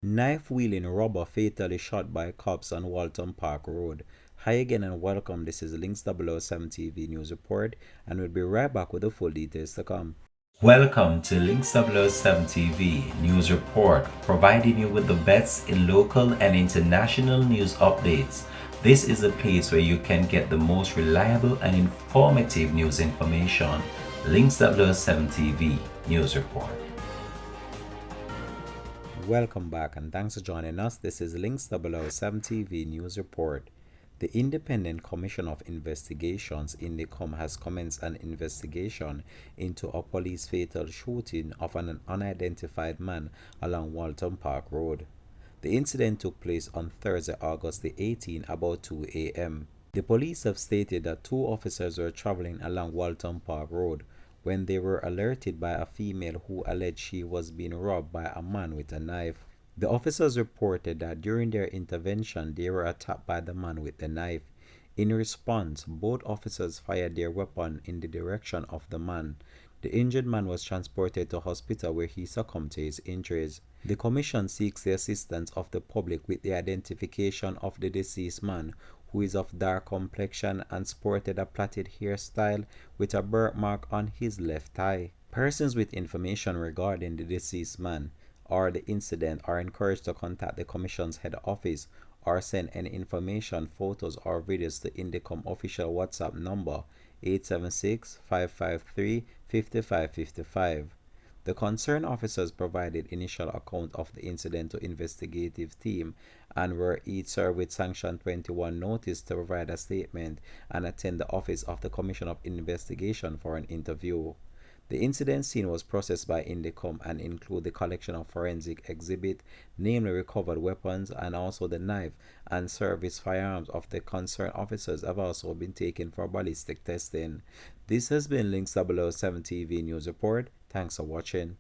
Knife-wielding robber fatally shot by cops on Waltham Park Road. Hi again and welcome. This is Links007 TV News Report, and we'll be right back with the full details to come. Welcome to Links007 TV News Report, providing you with the best in local and international news updates. This is a place where you can get the most reliable and informative news information. Links007 TV News Report. Welcome back and thanks for joining us. This is Links007 TV News Report. The Independent Commission of Investigations (INDECOM) has commenced an investigation into a police fatal shooting of an unidentified man along Waltham Park Road. The incident took place on Thursday, August the 18th, about 2 a.m. The police have stated that two officers were traveling along Waltham Park Road when they were alerted by a female who alleged she was being robbed by a man with a knife. The officers reported that during their intervention they were attacked by the man with the knife. In response, both officers fired their weapon in the direction of the man. The injured man was transported to hospital where he succumbed to his injuries. The commission seeks the assistance of the public with the identification of the deceased man, who is of dark complexion and sported a plaited hairstyle with a birthmark on his left thigh. Persons with information regarding the deceased man or the incident are encouraged to contact the Commission's head office or send any information, photos or videos to INDECOM official WhatsApp number 876-553-5555. The concerned officers provided initial account of the incident to investigative team and were each served with Sanction 21 notice to provide a statement and attend the office of the Commission of Investigation for an interview. The incident scene was processed by INDECOM and include the collection of forensic exhibit, namely recovered weapons and also the knife and service firearms of the concerned officers have also been taken for ballistic testing. This has been Links007 TV News Report. Thanks for watching.